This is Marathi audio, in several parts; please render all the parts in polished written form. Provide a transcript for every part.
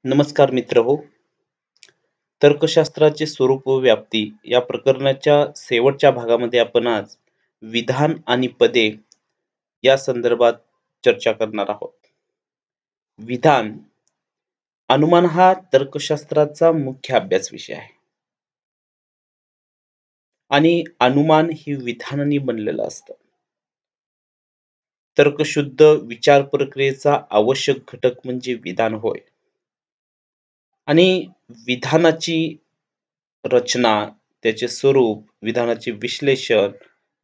नमस्कार मित्र हो. तर्कशास्त्राचे स्वरूप व व्याप्ती या प्रकरणाच्या शेवटच्या भागामध्ये आपण आज विधान आणि पदे या संदर्भात चर्चा करणार आहोत. विधान, अनुमान हा तर्कशास्त्राचा मुख्य अभ्यास विषय आहे आणि अनुमान हे विधानाने बनलेलं असतं. तर्कशुद्ध विचार प्रक्रियेचा आवश्यक घटक म्हणजे विधान होय. आणि विधानाची रचना, त्याचे स्वरूप, विधानाचे विश्लेषण,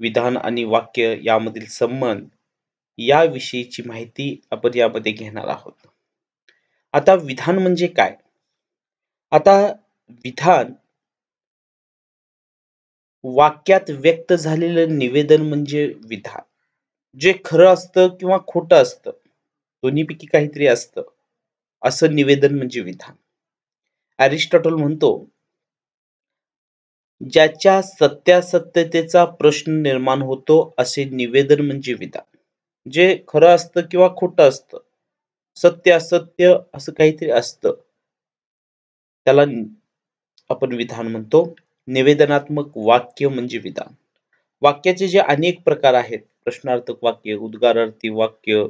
विधान आणि वाक्य यामधील संबंध याविषयीची माहिती आपण यामध्ये घेणार आहोत. आता विधान म्हणजे काय? आता विधान वाक्यात व्यक्त झालेलं निवेदन म्हणजे विधान. जे खरं असतं किंवा खोटं असतं, दोन्हीपैकी काहीतरी असतं, असं निवेदन म्हणजे विधान. अरिस्टॉटल म्हणतो, ज्याच्या सत्यासत्यतेचा प्रश्न निर्माण होतो असे निवेदन म्हणजे विधान. जे खरं असतं किंवा खोटं असतं, सत्य असत्य असं काहीतरी असतं, त्याला आपण विधान म्हणतो. निवेदनात्मक वाक्य म्हणजे विधान. वाक्याचे जे अनेक प्रकार आहेत, प्रश्नार्थक वाक्य, उद्गारार्थी वाक्य,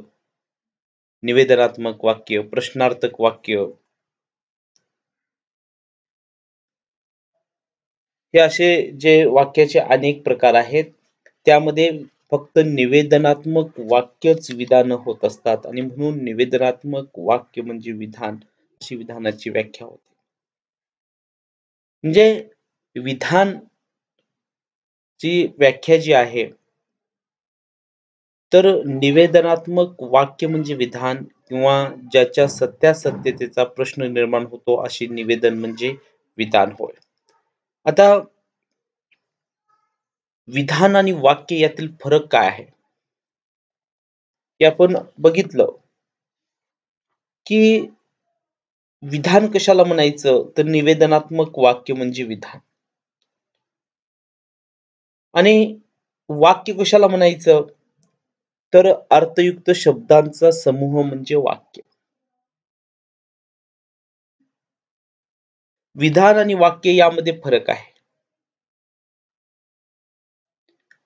निवेदनात्मक वाक्य, प्रश्नार्थक वाक्य, हे असे जे वाक्याचे अनेक प्रकार आहेत, त्यामध्ये फक्त निवेदनात्मक वाक्यच विधान होत असतात आणि म्हणून निवेदनात्मक वाक्य म्हणजे विधान अशी विधानाची व्याख्या होते. म्हणजे विधान ची व्याख्या जी आहे, तर निवेदनात्मक वाक्य म्हणजे विधान किंवा ज्याच्या सत्यासत्यतेचा प्रश्न निर्माण होतो अशी निवेदन म्हणजे विधान होय. आता विधान आणि वाक्य यातील फरक काय आहे? हे आपण बघितलं की विधान कशाला म्हणायचं, तर निवेदनात्मक वाक्य म्हणजे विधान. आणि वाक्य कशाला म्हणायचं, तर अर्थयुक्त शब्दांचा समूह म्हणजे वाक्य. विधान आणि वाक्य यामध्ये फरक आहे.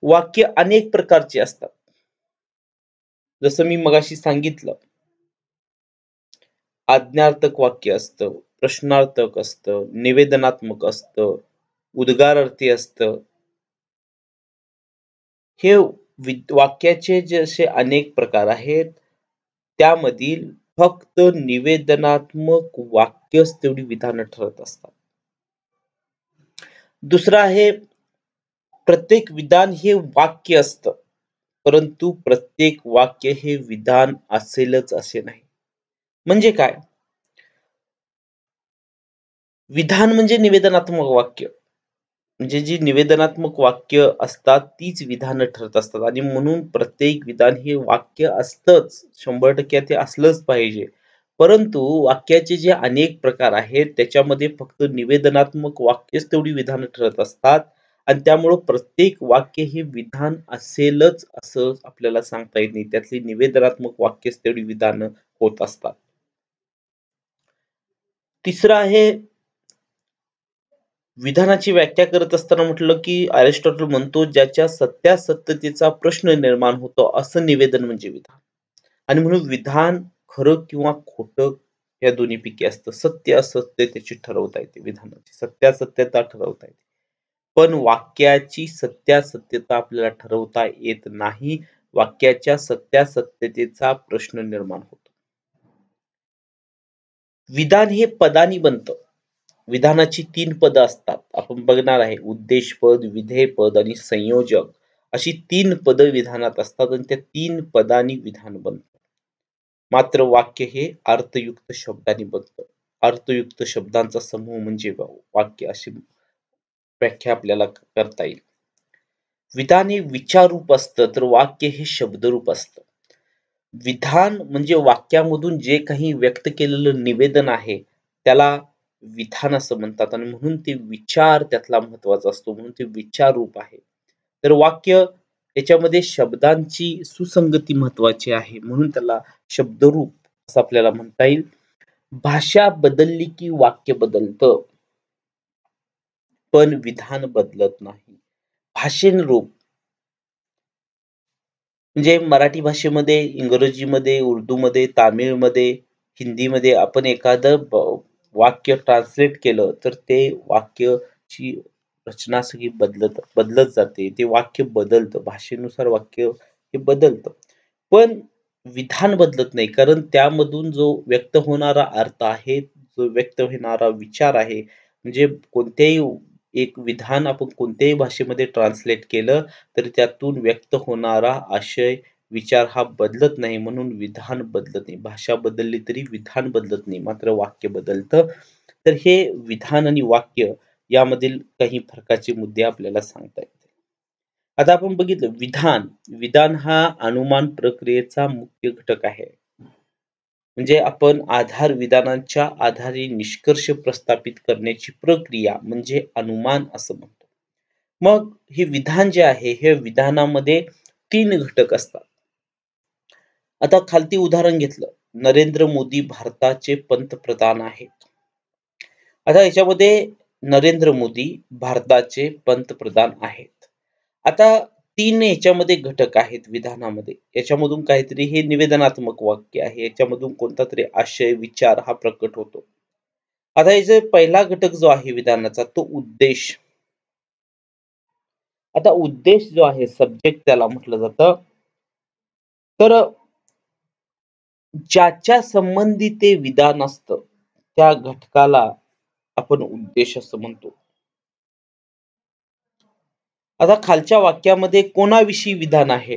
वाक्य अनेक प्रकारची असतात. जसं मी मगाशी सांगितलं, आज्ञार्थक वाक्य असतं, प्रश्नार्थक असतं, निवेदनात्मक असतं, उद्गारार्थी असतं. हे वाक्याचे जे असे अनेक प्रकार आहेत, त्यामधील फक्त निवेदनात्मक वाक्यच तेवढी विधानं ठरत असतात. दुसरं आहे, प्रत्येक विधान हे वाक्य असतं, परंतु प्रत्येक वाक्य हे विधान असेलच असे नाही. म्हणजे काय? विधान म्हणजे निवेदनात्मक वाक्य. म्हणजे जी निवेदनात्मक वाक्य असतात तीच विधानं ठरत असतात आणि म्हणून प्रत्येक विधान हे वाक्य असतंच. 100% ते असलंच पाहिजे. परंतु वाक्याचे जे अनेक प्रकार आहेत, त्याच्यामध्ये फक्त निवेदनात्मक वाक्यच तेवढी विधानं ठरत असतात आणि त्यामुळं प्रत्येक वाक्य हे विधान असेलच असं आपल्याला सांगता येत नाही. त्यातली निवेदनात्मक वाक्यच तेवढी विधानं होत असतात. तिसरं आहे, विधानाची व्याख्या करत असताना म्हटलं की अरिस्टॉटल म्हणतो, ज्याच्या सत्यासत्यतेचा प्रश्न निर्माण होतो असं निवेदन म्हणजे विधान. आणि म्हणून विधान खरं किंवा खोटं या दोन्हीपैकी असतं. सत्य असत्य त्याची ठरवता येते विधानाची. सत्यासत्यता ठरवता येते. पण वाक्याची सत्यासत्यता आपल्याला ठरवता येत नाही. वाक्याच्या सत्यासत्यतेचा प्रश्न निर्माण होतो. विधान हे पदांनी बनतं. विधानाची 3 पदं असतात. आपण बघणार आहे. उद्देशपद, विधेयपद आणि संयोजक अशी 3 पदं विधानात असतात आणि त्या 3 पदांनी विधान बनतं. मात्र वाक्य हे अर्थयुक्त शब्दांनी बनतं. अर्थयुक्त शब्दांचा समूह म्हणजे वाक्य अशी व्याख्या आपल्याला करता येईल. विधान हे विचाररूप असतं, तर वाक्य हे शब्दरूप असतं. विधान म्हणजे वाक्यामधून जे काही व्यक्त केलेलं निवेदन आहे, त्याला विधान असं म्हणतात आणि म्हणून ते विचार त्यातला महत्त्वाचा असतो, म्हणून ते विचार रूप आहे. तर वाक्य याच्यामध्ये शब्दांची सुसंगती महत्त्वाची आहे, म्हणून त्याला शब्दरूप असं आपल्याला म्हणता येईल. भाषा बदलली की वाक्य बदलतं, पण विधान बदलत नाही. भाषेन रूप म्हणजे मराठी भाषेमध्ये, इंग्रजीमध्ये, उर्दूमध्ये, तामिळमध्ये, हिंदीमध्ये आपण एखादं वाक्य ट्रान्सलेट केलं, तर ते वाक्याची रचना सगळी बदलत बदलत जाते. ते वाक्य बदलतं. भाषेनुसार वाक्य हे बदलतं. पण विधान बदलत नाही. कारण त्यामधून जो व्यक्त होणारा अर्थ आहे, जो व्यक्त होणारा विचार आहे, म्हणजे कोणत्याही एक विधान आपण कोणत्याही भाषेमध्ये ट्रान्सलेट केलं, तर त्यातून व्यक्त होणारा आशय, विचार हा बदलत नाही. म्हणून विधान बदलत नाही. भाषा बदलली तरी विधान बदलत नाही. मात्र वाक्य बदलतं. तर हे विधान आणि वाक्य यामधील काही फरकाचे मुद्दे आपल्याला सांगता येतील. आता आपण बघितलं विधान. विधान हा अनुमान प्रक्रियेचा मुख्य घटक आहे. म्हणजे आपण आधार विधानांच्या आधारे निष्कर्ष प्रस्थापित करण्याची प्रक्रिया म्हणजे अनुमान असं म्हणतो. मग हे विधान जे आहे, हे विधानामध्ये 3 घटक असतात. आता खालती उदाहरण घेतलं, नरेंद्र मोदी भारताचे पंतप्रधान आहेत. आता याच्यामध्ये नरेंद्र मोदी भारताचे पंतप्रधान आहेत. आता 3 याच्यामध्ये घटक आहेत विधानामध्ये. याच्यामधून काहीतरी हे निवेदनात्मक वाक्य आहे. याच्यामधून कोणतातरी आशय, विचार हा प्रकट होतो. आता याचा पहिला घटक जो आहे विधानाचा तो उद्देश. आता उद्देश जो आहे सब्जेक्ट त्याला म्हटलं जातं. तर ज्याच्या संबंधी ते विधान असतं, त्या घटकाला आपण उद्देश असं म्हणतो. आता खालच्या वाक्यामध्ये कोणाविषयी विधान आहे?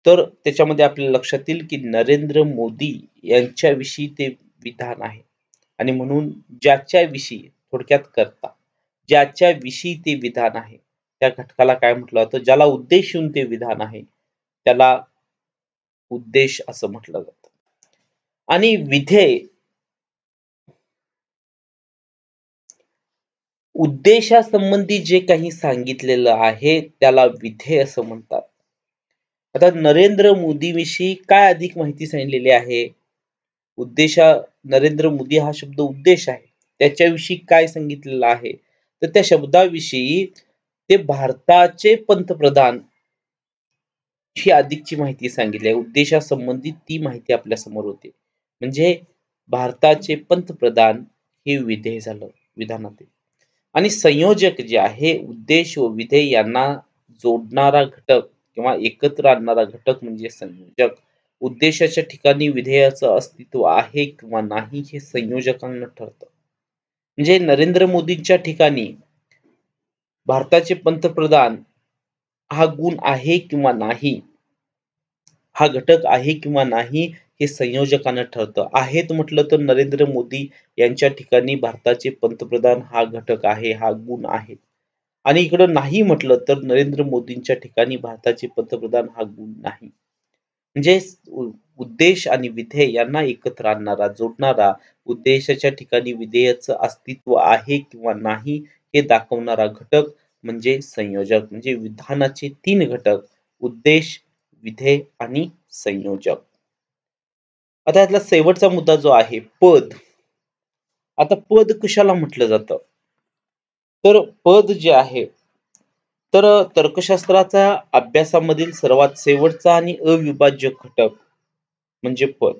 तर त्याच्यामध्ये आपल्या लक्षात येईल की नरेंद्र मोदी यांच्याविषयी ते विधान आहे. आणि म्हणून ज्याच्याविषयी थोडक्यात करता, ज्याच्याविषयी ते विधान आहे, त्या घटकाला काय म्हटलं जातं? ज्याला उद्देशून ते विधान आहे, त्याला उद्देश असं म्हटलं जातं. आणि विधेय उद्देशासंबंधी जे काही सांगितलेलं आहे, त्याला विधेय असं म्हणतात. आता नरेंद्र मोदीविषयी काय अधिक माहिती सांगितलेली आहे? उद्देशा नरेंद्र मोदी हा शब्द उद्देश आहे. त्याच्याविषयी काय सांगितलेलं आहे? तर त्या शब्दाविषयी ते भारताचे पंतप्रधान ही अधिकची माहिती सांगितली आहे. उद्देशासंबंधित ती माहिती आपल्यासमोर होती. म्हणजे भारताचे पंतप्रधान हे विधेय झालं विधानातील. आणि संयोजक जे आहे उद्देश व विधेय यांना जोडणारा घटक किंवा एकत्र आणणारा घटक म्हणजे संयोजक. उद्देशाच्या ठिकाणी विधेयाचं अस्तित्व आहे किंवा नाही हे संयोजकांना ठरतं. म्हणजे नरेंद्र मोदींच्या ठिकाणी भारताचे पंतप्रधान हा गुण आहे किंवा नाही, हा घटक आहे किंवा नाही हे संयोजकांना ठरतं. आहेत म्हटलं तर नरेंद्र मोदी यांच्या ठिकाणी भारताचे पंतप्रधान हा घटक आहे, हा गुण आहे. आणि इकडं नाही म्हटलं तर नरेंद्र मोदींच्या ठिकाणी भारताचे पंतप्रधान हा गुण नाही. म्हणजे उद्देश आणि विधेय यांना एकत्र आणणारा, जोडणारा, उद्देशाच्या ठिकाणी विधेयाचं अस्तित्व आहे किंवा नाही हे दाखवणारा घटक म्हणजे संयोजक. म्हणजे विधानाचे 3 घटक उद्देश, विधेय आणि संयोजक. आता यातला शेवटचा मुद्दा जो आहे पद. आता पद कशाला म्हटलं जातं? तर पद जे आहे तर तर्कशास्त्राच्या अभ्यासामधील सर्वात शेवटचा आणि अविभाज्य घटक म्हणजे पद.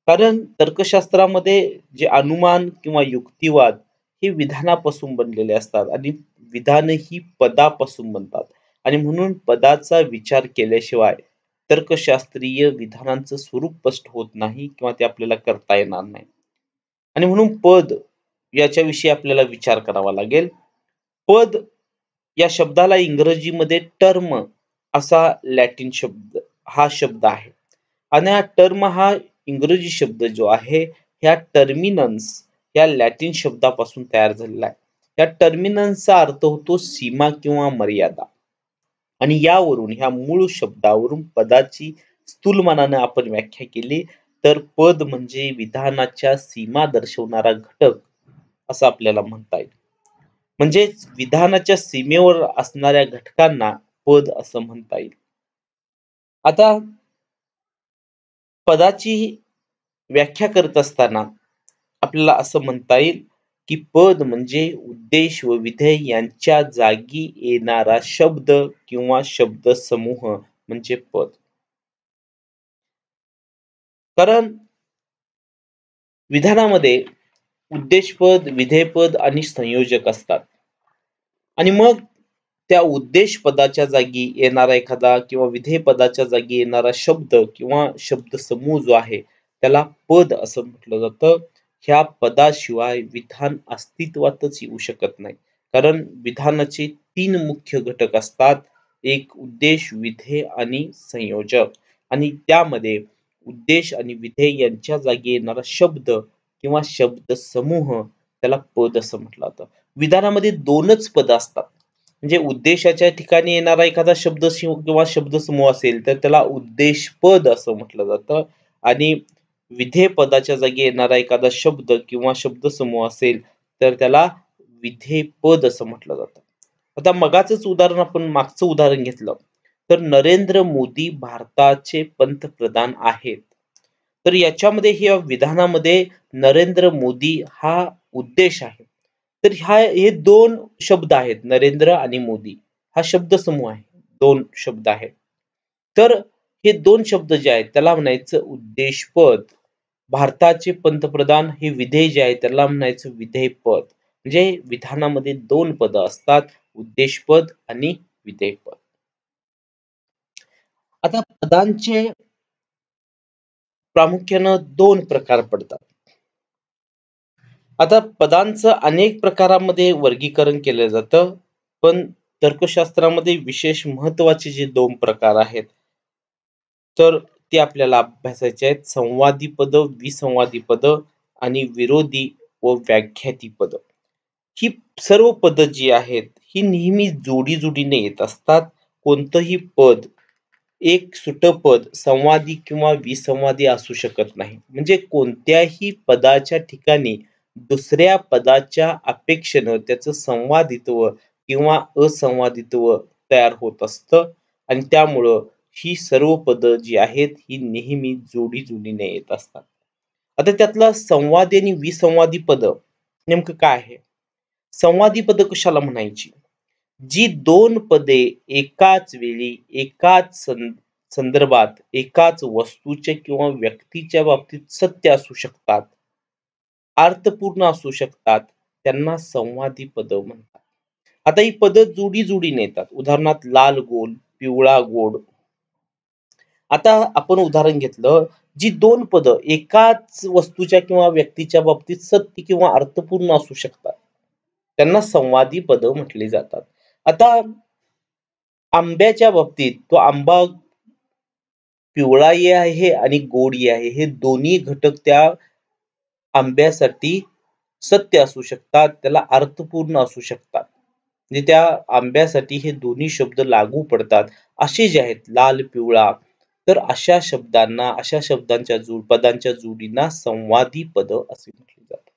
कारण तर्कशास्त्रामध्ये जे अनुमान किंवा युक्तिवाद हे विधानापासून बनलेले असतात आणि विधानही पदापासून बनतात. आणि म्हणून पदाचा विचार केल्याशिवाय तर्कशास्त्रीय विधानांचं स्वरूप स्पष्ट होत नाही किंवा ते आपल्याला करता येणार नाही. आणि म्हणून पद याच्याविषयी आपल्याला विचार करावा लागेल. पद या शब्दाला इंग्रजीमध्ये टर्म असा लॅटिन शब्द हा शब्द आहे. आणि हा टर्म हा इंग्रजी शब्द जो आहे, ह्या टर्मिनन्स या लॅटिन शब्दापासून तयार झालेला आहे. या टर्मिनन्सचा अर्थ होतो सीमा किंवा मर्यादा. आणि यावरून ह्या मूळ शब्दावरून पदाची स्थूलमानाने आपण व्याख्या केली तर पद म्हणजे विधानाच्या सीमा दर्शवणारा घटक असं आपल्याला म्हणता येईल. म्हणजेच विधानाच्या सीमेवर असणाऱ्या घटकांना पद असं म्हणता येईल. आता पदाची व्याख्या करत असताना आपल्याला असं म्हणता येईल की पद म्हणजे उद्देश व विधेय यांच्या जागी येणारा शब्द किंवा शब्दसमूह म्हणजे पद. कारण विधानामध्ये उद्देशपद, विधेयपद आणि संयोजक असतात. आणि मग त्या उद्देश पदाच्या जागी येणारा एखादा किंवा विधेय पदाच्या जागी येणारा शब्द किंवा शब्दसमूह जो आहे त्याला पद असं म्हटलं जातं. ह्या पदाशिवाय विधान अस्तित्वातच येऊ शकत नाही. कारण विधानाचे 3 मुख्य घटक असतात. एक उद्देश, विधेय आणि संयोजक. आणि त्यामध्ये उद्देश आणि विधेय यांच्या जागी येणारा शब्द किंवा शब्दसमूह त्याला पद असं म्हटलं जातं. विधानामध्ये 2च पद असतात. म्हणजे उद्देशाच्या ठिकाणी येणारा एखादा शब्द किंवा शब्दसमूह असेल तर त्याला उद्देशपद असं म्हटलं जातं. आणि विधेय पदाच्या जागी येणारा एखादा शब्द किंवा शब्दसमूह असेल तर त्याला विधेयपद असं म्हटलं जातं. आता मगाचच उदाहरण आपण मागचं उदाहरण घेतलं तर नरेंद्र मोदी भारताचे पंतप्रधान आहेत. तर याच्यामध्ये ह्या विधानामध्ये नरेंद्र मोदी हा उद्देश आहे. तर हे 2 शब्द आहेत नरेंद्र आणि मोदी हा शब्दसमूह आहे. 2 शब्द आहेत. तर हे 2 शब्द जे आहेत त्याला म्हणायचं उद्देशपद. भारताचे पंतप्रधान हे विधेय जे आहे त्याला म्हणायचं विधेयपद. म्हणजे विधानामध्ये 2 पद असतात उद्देशपद आणि विधेयपद. आता पदांचे प्रामुख्यानं 2 प्रकार पडतात. आता पदांचं अनेक प्रकारामध्ये वर्गीकरण केलं जातं. पण तर्कशास्त्रामध्ये विशेष महत्त्वाचे जे 2 प्रकार आहेत तर ते आपल्याला अभ्यासायचे आहेत. संवादी पद, विसंवादी पद आणि विरोधी व व्याख्याती पद. ही सर्व पद जी आहेत ही नेहमी जोडी-जोडीने येत असतात. कोणतंही पद एक सुटं पद संवादी किंवा विसंवादी असू शकत नाही. म्हणजे कोणत्याही पदाच्या ठिकाणी दुसऱ्या पदाच्या अपेक्षेनं त्याचं संवादित्व किंवा असंवादित्व तयार होत असतं आणि त्यामुळं ही सर्व पदं जी आहेत ही नेहमी जोडी-जोडीने येत असतात. आता त्यातला संवादी आणि विसंवादी पद नेमकं काय आहे? संवादी पद कशाला म्हणायची? जी 2 पदे एकाच वेळी, एकाच संदर्भात, एकाच वस्तूच्या किंवा व्यक्तीच्या बाबतीत सत्य असू शकतात, अर्थपूर्ण असू शकतात, त्यांना संवादी पद म्हणतात. आता ही पदं जोडी-जोडीने येतात. उदाहरणार्थ लाल गोल, पिवळा गोड. आता आपण उदाहरण घेतलं, जी 2 पदं एकाच वस्तूच्या किंवा व्यक्तीच्या बाबतीत सत्य किंवा अर्थपूर्ण असू शकतात. त्यांना संवादी पदं म्हटली जातात. आता आंब्याच्या बाबतीत तो आंबा पिवळाही आहे आणि गोडही आहे. हे दोन्ही घटक त्या आंब्यासाठी सत्य असू शकतात, त्याला अर्थपूर्ण असू शकतात. म्हणजे त्या आंब्यासाठी हे दोन्ही शब्द लागू पडतात. असे जे आहेत लाल, पिवळा तर अशा शब्दांना, अशा शब्दांच्या पदांच्या जोडींना संवादी पद असे म्हटले जाते.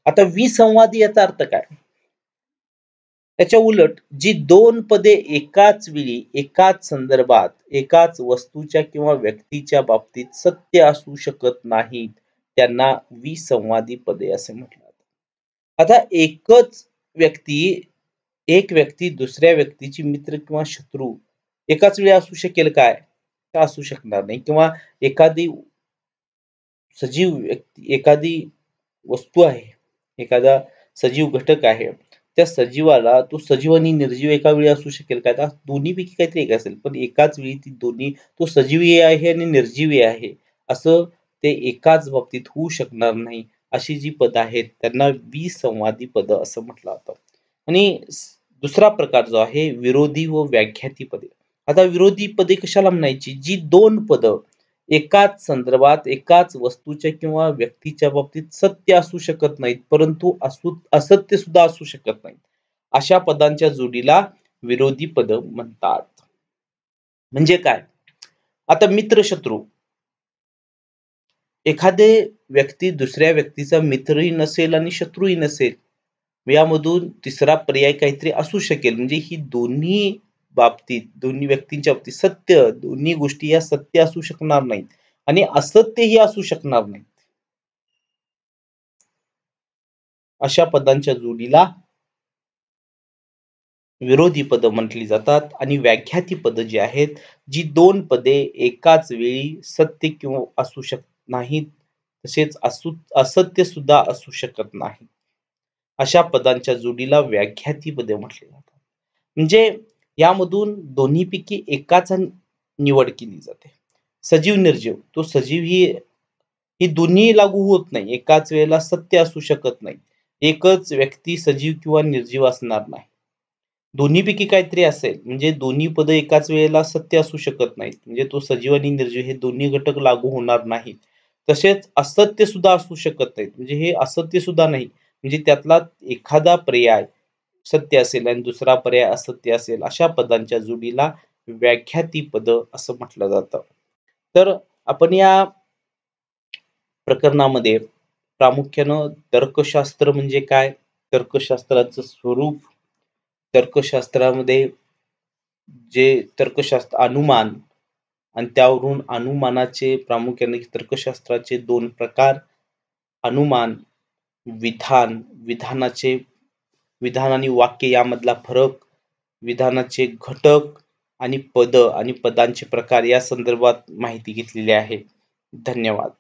आता विसंवादी याचा अर्थ काय? त्याच्या उलट जी 2 पदे एकाच वेळी, एकाच संदर्भात, एकाच वस्तूच्या किंवा व्यक्तीच्या बाबतीत सत्य असू शकत नाहीत, त्यांना विसंवादी पदे असे म्हटले जाते. आता एक व्यक्ती दुसऱ्या व्यक्तीची मित्र किंवा शत्रू एकाच वेळी असू शकेल काय? तर असू शकणार नाही. किंवा एखादी सजीव व्यक्ती, एखादी वस्तू आहे, एखादा सजीव घटक आहे. त्या सजीवाला तो सजीव आणि निर्जीव एका वेळी असू शकेल का? तर दोन्हीपैकी काहीतरी एक असेल. पण एकाच वेळी ती दोन्ही तो सजीवही आहे आणि निर्जीवही आहे. असं ते एकाच बाबतीत होऊ शकणार नाही. अशी जी पदं आहेत त्यांना विसंवादी पदं असं म्हटलं जातं. आणि दुसरा प्रकार जो आहे विरोधी व व्याख्याती पदे. आता विरोधी पदे कशाला म्हणायची? जी 2 पदं एकाच संदर्भात, एकाच वस्तूच्या किंवा व्यक्तीच्या बाबतीत सत्य असू शकत नाहीत, परंतु असत्य सुद्धा असू शकत नाहीत. अशा पदांच्या जोडीला विरोधी पद म्हणतात. म्हणजे काय? आता मित्र-शत्रू. एखादे व्यक्ती दुसऱ्या व्यक्तीचा मित्रही नसेल आणि शत्रूही नसेल. यामधून तिसरा पर्याय काहीतरी असू शकेल. म्हणजे ही दोन्ही बाबतीत, दोन्ही व्यक्तींच्या बाबतीत सत्य, दोन्ही गोष्टी या सत्य असू शकणार नाहीत आणि असत्यही असू शकणार नाहीत. अशा पदांच्या जोडीला विरोधी पद म्हटली जातात आणि व्याख्याती पद जी आहेत, जी दोन पदे एकाच वेळी सत्य किंवा असू शकत नाहीत, तसेच असत्य सुद्धा असू शकत नाही. अशा पदांच्या जोडीला व्याख्याती पदे म्हटली जातात. म्हणजे यामधून दोन्हीपैकी एकाचा निवड केली जाते. सजीव निर्जीव, तो सजीव ही दोन्ही लागू होत नाही. एकाच वेळेला सत्य असू शकत नाही. एकच व्यक्ती सजीव किंवा निर्जीव असणार नाही. दोन्हीपैकी काहीतरी असेल, म्हणजे दोन्ही पद एकाच वेळेला सत्य असू शकत नाहीत. म्हणजे तो सजीव आणि निर्जीव हे दोन्ही घटक लागू होणार नाहीत. तसेच असत्य सुद्धा असू शकत नाहीत. म्हणजे हे असत्य सुद्धा नाही. म्हणजे त्यातला एखादा पर्याय सत्य असेल आणि दुसरा पर्याय असत्य असेल, अशा पदांच्या जोडीला व्याख्याती पद असं म्हटलं जातं. तर आपण या प्रकरणामध्ये प्रामुख्यानं तर्कशास्त्र म्हणजे काय? तर्कशास्त्राचं स्वरूप, तर्कशास्त्रामध्ये जे तर्कशास्त्र अनुमान आणि त्यावरून अनुमानाचे प्रामुख्याने तर्कशास्त्राचे दोन प्रकार, अनुमान, विधान, विधान आणि वाक्य यामधला फरक, विधानाचे घटक आणि पद आणि पदांचे प्रकार या संदर्भात माहिती घेतलेली आहे. धन्यवाद.